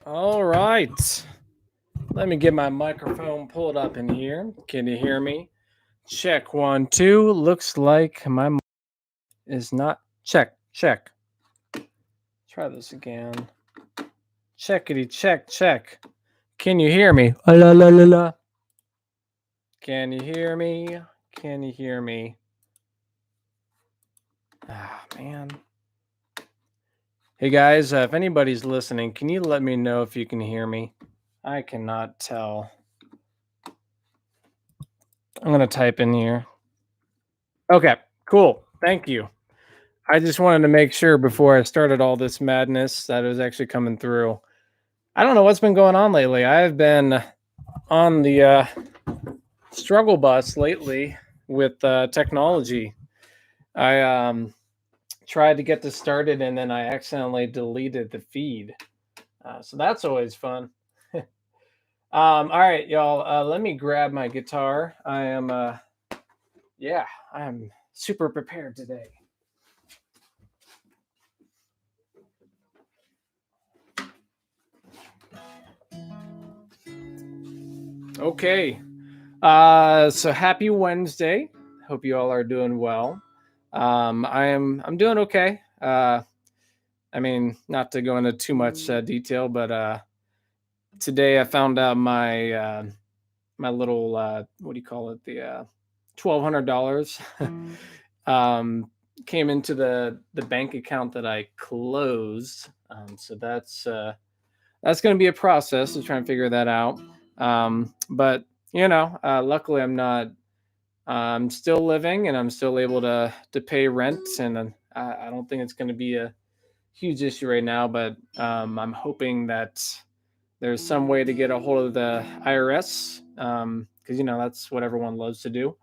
All right. Let me get my microphone pulled up in here. Can you hear me? Check one, two. Looks like my mic is not. Check, check. Try this again. Checkity, check, check. Can you hear me? La la la la. Can you hear me? Can you hear me? Ah, man. Hey guys, if anybody's listening, can you let me know if you can hear me? I cannot tell. I'm going to type in here. Okay, cool. Thank you. I just wanted to make sure before I started all this madness that it was actually coming through. I don't know what's been going on lately. I've been on the struggle bus lately with technology. I tried to get this started and then I accidentally deleted the feed. So that's always fun. All right, y'all. Let me grab my guitar. I am super prepared today. Okay. So happy Wednesday. Hope you all are doing well. I'm doing okay. I mean, not to go into too much detail, but today I found out my little what do you call it? The $1,200 came into the bank account that I closed. So that's going to be a process to try and figure that out. But luckily I'm still living and I'm still able to pay rent, and I don't think it's going to be a huge issue right now. But I'm hoping that there's some way to get a hold of the IRS, because that's what everyone loves to do,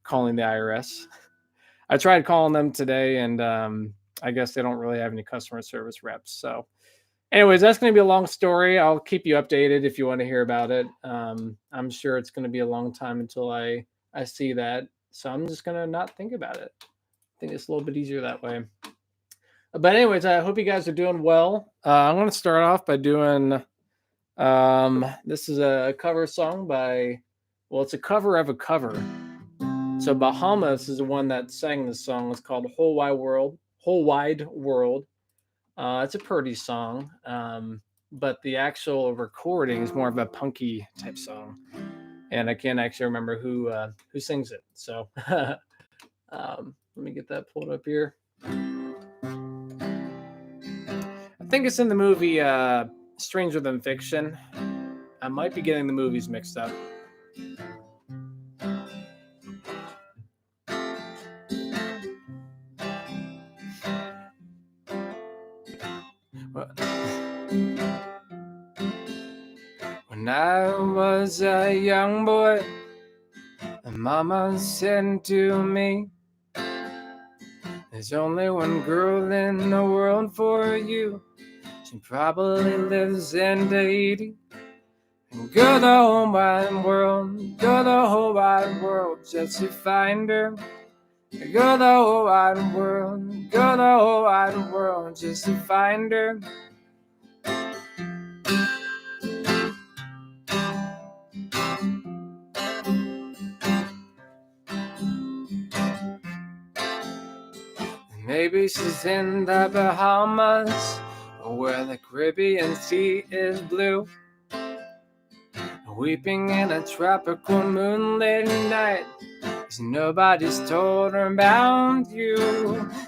calling the IRS. I tried calling them today, and I guess they don't really have any customer service reps. So, anyways, that's going to be a long story. I'll keep you updated if you want to hear about it. I'm sure it's going to be a long time until I see that. So I'm just going to not think about it. I think it's a little bit easier that way. But anyways, I hope you guys are doing well. I'm going to start off by doing this is a cover song well, it's a cover of a cover. So Bahamas is the one that sang this song. It's called Whole Wide World. Whole Wide World. It's a pretty song, but the actual recording is more of a punky type song, and I can't actually remember who sings it. So let me get that pulled up here. I think it's in the movie Stranger Than Fiction. I might be getting the movies mixed up. When I was a young boy, Mama said to me, there's only one girl in the world for you. She probably lives in Tahiti. And go the whole wide world, go the whole wide world just to find her. Go the whole wide world, go the whole wide world just to find her. Maybe she's in the Bahamas, where the Caribbean Sea is blue, weeping in a tropical moonlit night, 'cause nobody's told her about you.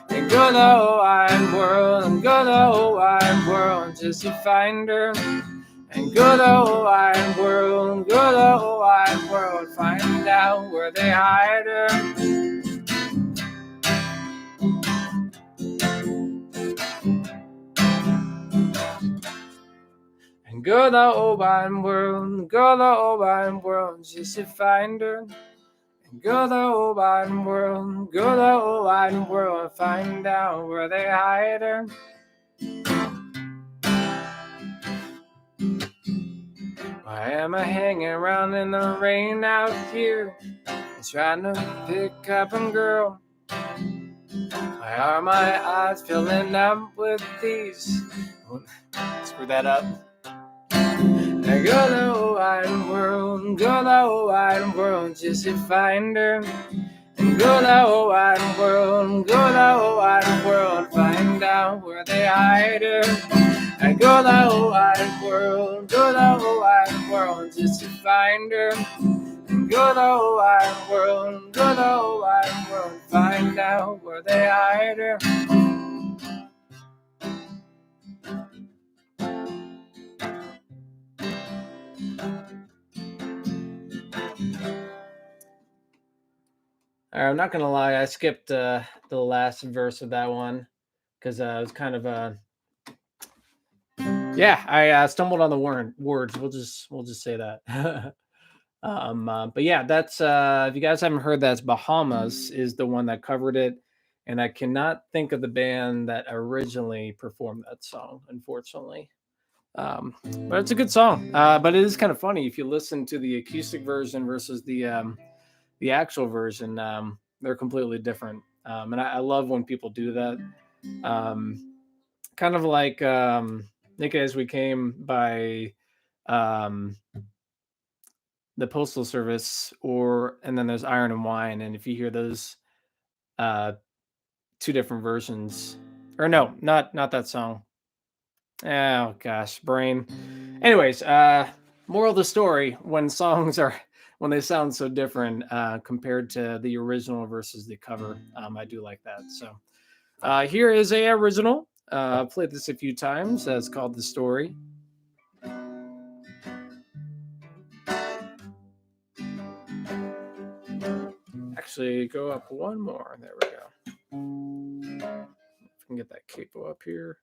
And go the whole wide world, and go the whole wide world just to find her. And go the whole wide world, go the whole wide world, find out where they hide her. And go the whole wide world, go the whole wide world just to find her. And go the whole wide world, go the whole wide world, find out where they hide her. Why am I hanging around in the rain out here, trying to pick up a girl? Why are my eyes filling up with these? Screw that up. I go the whole wide world, go the whole wide world just to find her. And go the whole wide world, go the whole wide world, find out where they hide her. I go the whole wide world, go the whole wide world just to find her. And go the whole wide world, go the whole wide world, find out where they hide her. I'm not gonna lie, I skipped the last verse of that one because it was kind of I stumbled on the words. We'll just say that. But yeah, that's if you guys haven't heard, that's Bahamas is the one that covered it, and I cannot think of the band that originally performed that song, unfortunately. But it's a good song. But it is kind of funny if you listen to the acoustic version versus the actual version. They're completely different, and I love when people do that. Kind of like Nick As We Came by the Postal Service, and then there's Iron and Wine, and if you hear those two different versions, or no, not that song. Oh gosh, brain. Anyways, moral of the story: when they sound so different compared to the original versus the cover, I do like that. So here is a original. I've played this a few times. It's called The Story. Actually, go up one more. There we go. If I can get that capo up here.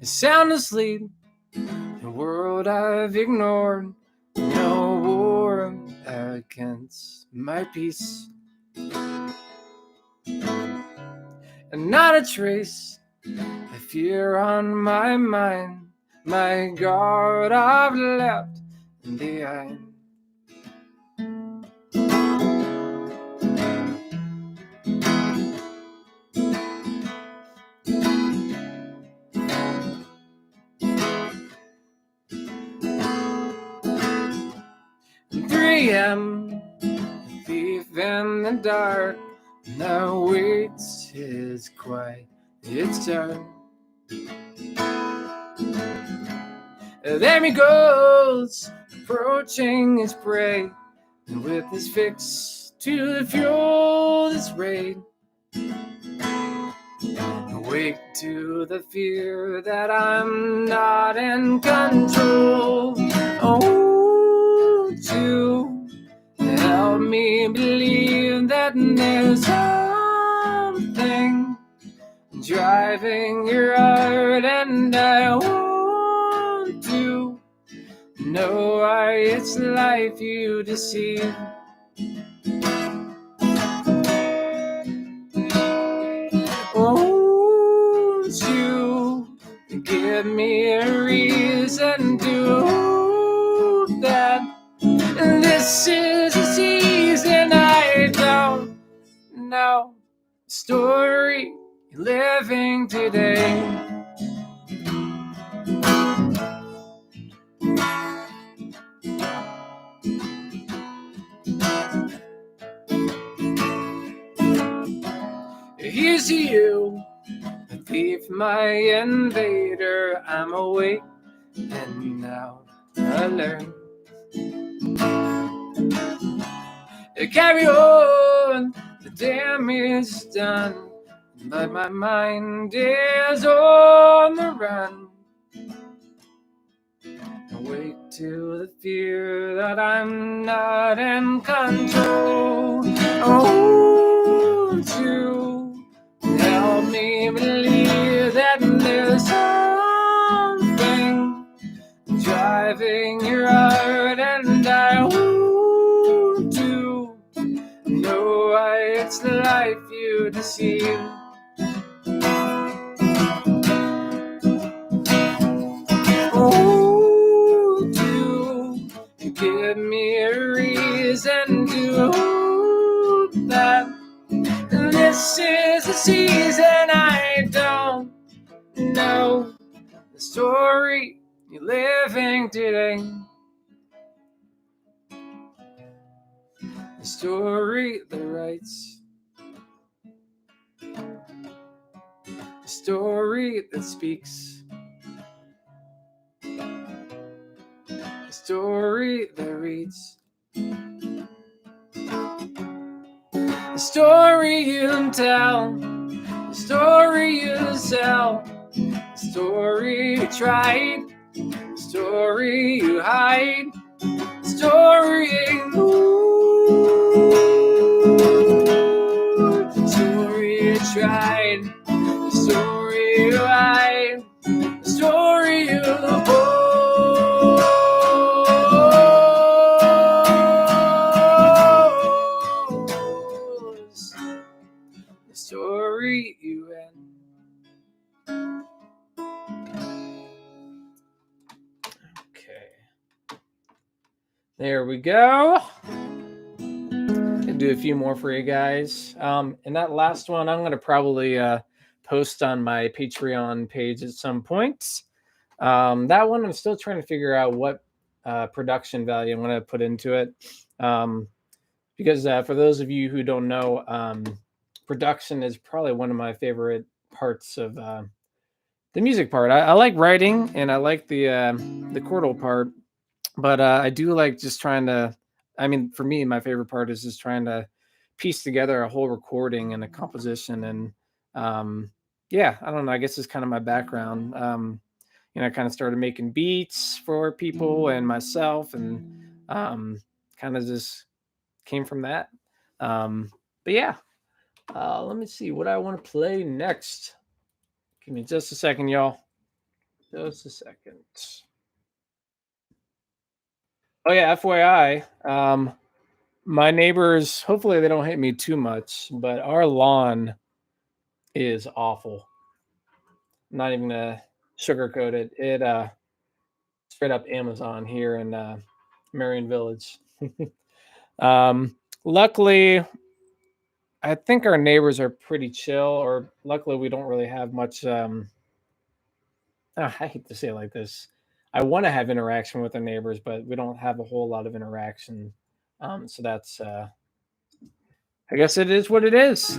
Sound asleep, the world I've ignored, no war against my peace, and not a trace of fear on my mind, my guard I've left behind. A thief in the dark now waits his quiet turn. There he goes, approaching his prey, and with his fix to fuel this raid. Awake to the fear that I'm not in control. Oh, to help me believe that there's something driving your heart, and I want to know why it's life you deceive. Won't you give me a reason to hope that this is a season I don't know? Story living today. Here's to you, the thief, my invader. I'm awake and now alert. Carry on, the damage done, but my mind is on the run. Awake to the fear that I'm not in control. Oh, to help me believe that there's something driving your heart, and I want to know why That's the life you deceive. Oh, do you give me a reason to that this is the season? I don't know the story you're living today. The story that writes, the story that speaks, the story that reads, the story you tell, the story you sell, the story you tried, the story you hide, the story the story you tried, the story you hide, the story you oppose, the story you end. Okay. There we go. Do a few more for you guys. And that last one, I'm going to probably post on my Patreon page at some point. That one, I'm still trying to figure out what production value I'm going to put into it. Because for those of you who don't know, production is probably one of my favorite parts of the music part. I like writing and I like the chordal part, but I do like just trying to. I mean, for me, my favorite part is just trying to piece together a whole recording and a composition. And yeah, I don't know. I guess it's kind of my background. I kind of started making beats for people and myself, and kind of just came from that. But yeah, let me see what I want to play next. Give me just a second, y'all. Just a second. Oh yeah, FYI, my neighbors, hopefully they don't hate me too much, but our lawn is awful. I'm not even gonna sugarcoat it. It straight up Amazon here in Marion Village. Luckily, I think our neighbors are pretty chill, or luckily we don't really have much I hate to say it like this. I want to have interaction with our neighbors, but we don't have a whole lot of interaction. So that's I guess it is what it is.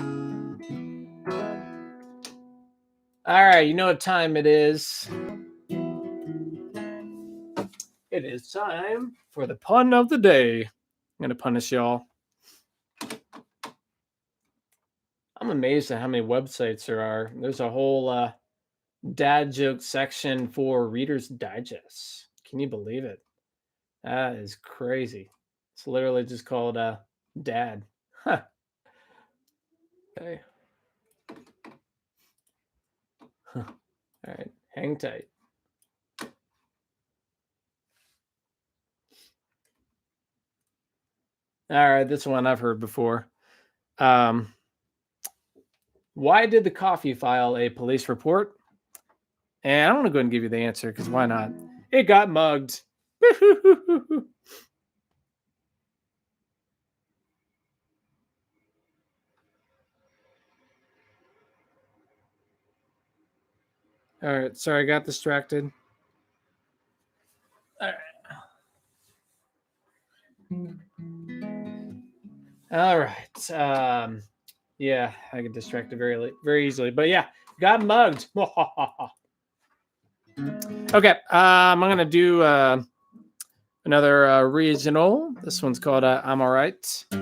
All right, you know what time it is. It is time for the pun of the day. I'm going to punish y'all. I'm amazed at how many websites there are. There's a whole dad joke section for Reader's Digest. Can you believe it? That is crazy. It's literally just called Dad. Huh. Okay. All right, hang tight. All right, this one I've heard before. Why did the coffee file a police report? And I want to go ahead and give you the answer because why not? It got mugged. All right, sorry, I got distracted. All right. All right. Yeah, I get distracted very easily. But yeah, got mugged. Okay, I'm gonna do another regional. This one's called "I'm Alright." If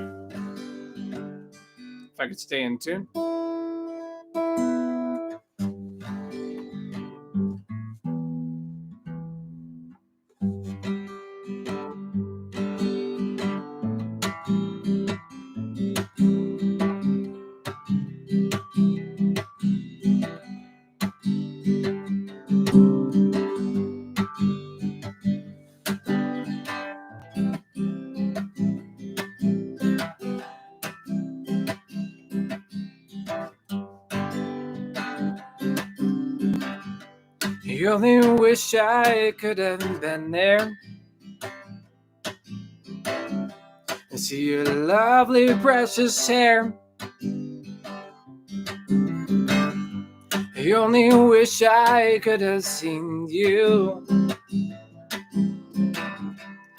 I could stay in tune. You only wish I could have been there and see your lovely precious hair. You only wish I could have seen you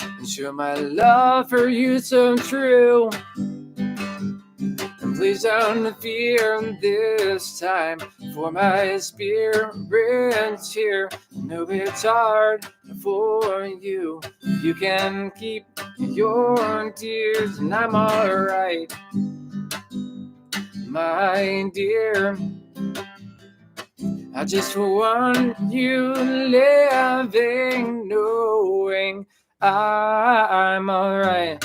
and show my love for you so true. And please don't fear this time, for my spirit's here. No, it's hard for you. You can keep your tears, and I'm alright, my dear. I just want you living, knowing I'm alright.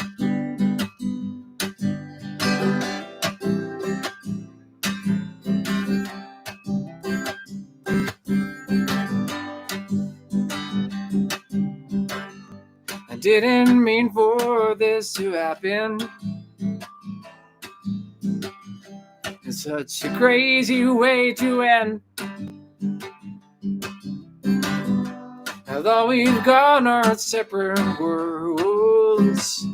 I didn't mean for this to happen. It's such a crazy way to end. Although we've gone our separate worlds,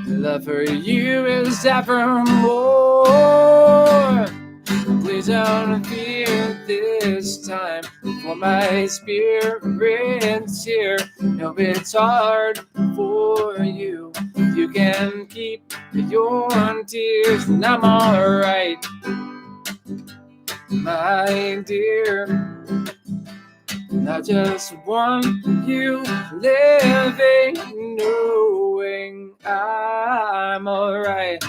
love for you is evermore. Please don't fear this time, for my spirit's here. No, it's hard for you. You can keep your tears, and I'm alright, my dear. I just want you living, knowing I'm alright.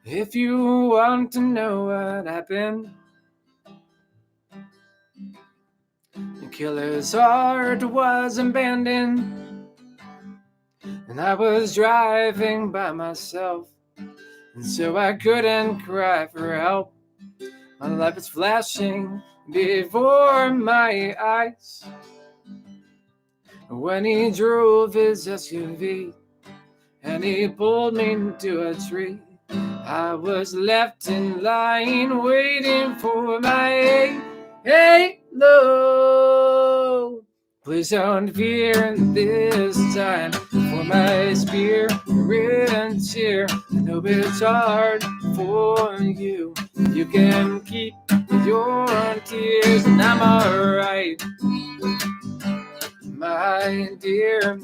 If you want to know what happened, the killer's heart was abandoned, and I was driving by myself, and so I couldn't cry for help. My life is flashing before my eyes when he drove his SUV and he pulled me into a tree. I was left in line waiting for my halo. Please don't fear this time, for my spirit's here. I know it's hard for you. You can keep your tears, and I'm alright, my dear.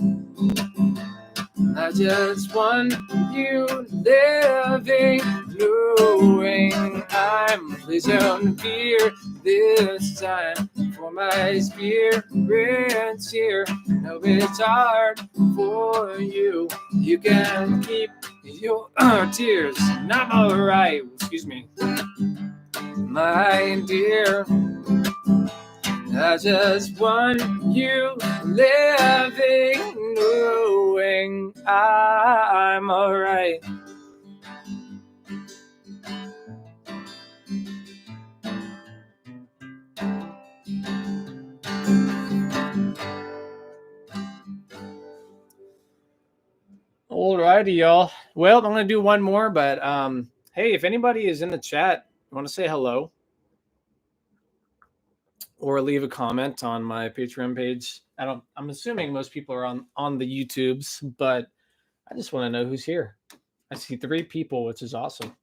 I just want you living, knowing I'm. Please don't fear this time, for my spirit's here. No, it's hard for you. You can keep your tears, and I'm alright. Excuse me, my dear. I just want you living, knowing I'm alright. Alrighty, y'all. Well, I'm gonna do one more, but hey, if anybody is in the chat, you want to say hello or leave a comment on my Patreon page. I'm assuming most people are on the YouTubes, but I just want to know who's here. I see 3 people, which is awesome.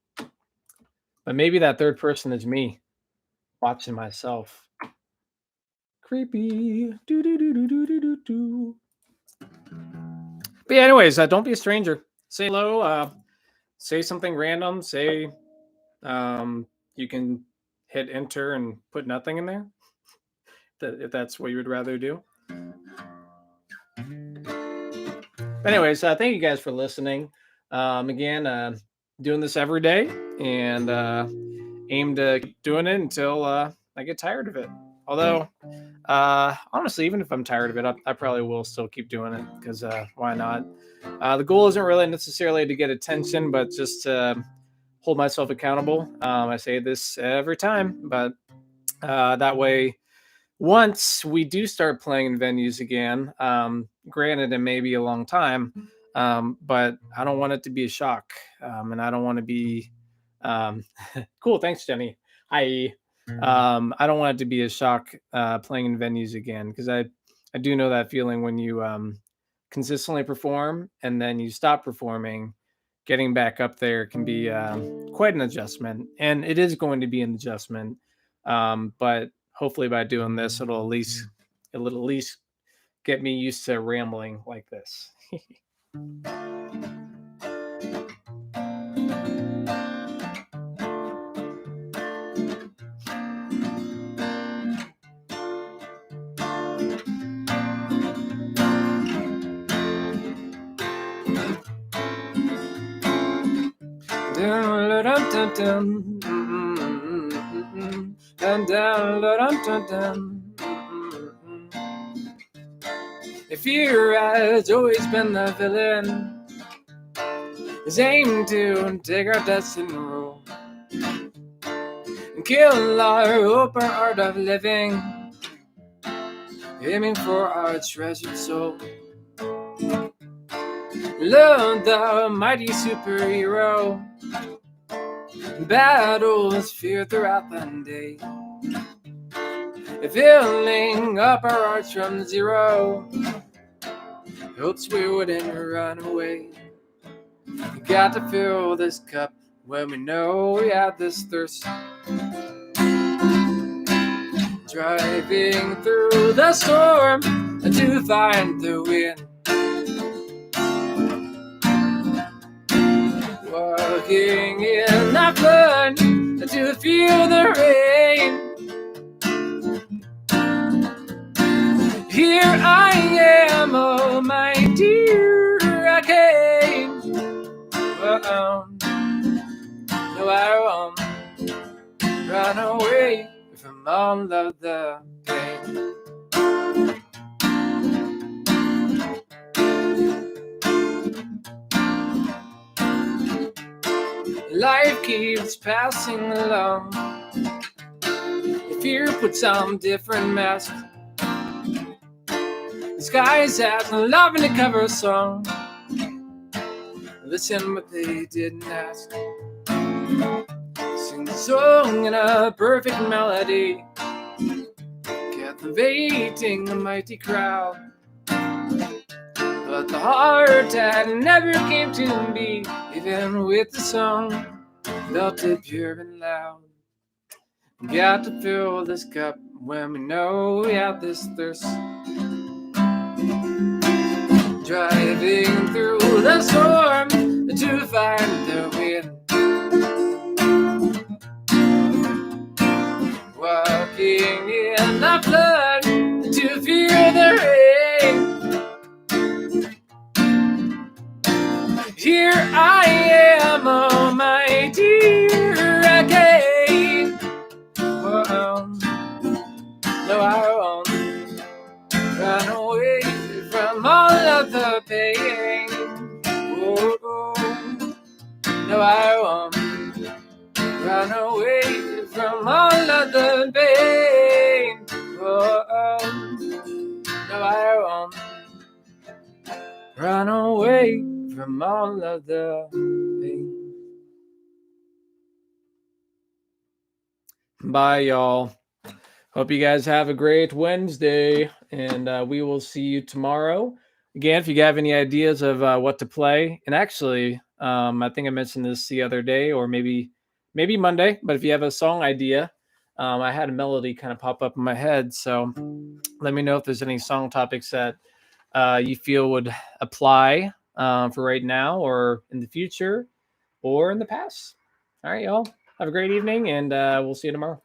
But maybe that third person is me watching myself. Creepy. Do do do do do do do do. But yeah, anyways, don't be a stranger. Say hello. Say something random. Say you can hit enter and put nothing in there, if that's what you would rather do. But anyways, thank you guys for listening. Again, doing this every day, and aim to keep doing it until I get tired of it. Although, honestly, even if I'm tired of it, I probably will still keep doing it, because why not? The goal isn't really necessarily to get attention, but just to hold myself accountable. I say this every time, but that way once we do start playing in venues again, granted, it may be a long time, but I don't want it to be a shock. And I don't want to be um, cool. Thanks, Jenny. Hi. I don't want it to be a shock playing in venues again because I do know that feeling when you consistently perform and then you stop performing. Getting back up there can be quite an adjustment, and it is going to be an adjustment. But hopefully, by doing this, it'll at least get me used to rambling like this. If fear has always been the villain, is aim to take our destiny rule and kill our hope, our art of living, aiming for our treasured soul. Learn the mighty superhero, battles fear throughout the day, filling up our hearts from zero, hopes we wouldn't run away. We got to fill this cup when we know we have this thirst. Driving through the storm to find the wind. Walking in the flood to feel the rain. Here I am, oh my dear, I came. No, I won't run away from all of the pain. Life keeps passing along. The fear puts on different masks. Disguise as loving to cover a song. Listen, but they didn't ask. Sing the song in a perfect melody, captivating a mighty crowd. But the heart that never came to be, even with the song, felt it pure and loud. Got to fill this cup when we know we have this thirst. Driving through the storm to find the wind. Walking in the flood to feel the rain. Here I am, oh my dear, I came. No, I won't run away from all of the pain. No, I won't run away from all of the pain. No, I won't run away from all of the pain. Bye, y'all. Hope you guys have a great Wednesday, and we will see you tomorrow. Again, if you have any ideas of what to play, and actually, I think I mentioned this the other day, or maybe Monday, but if you have a song idea, I had a melody kind of pop up in my head, so let me know if there's any song topics that you feel would apply for right now, or in the future, or in the past. All right, y'all. Have a great evening, and we'll see you tomorrow.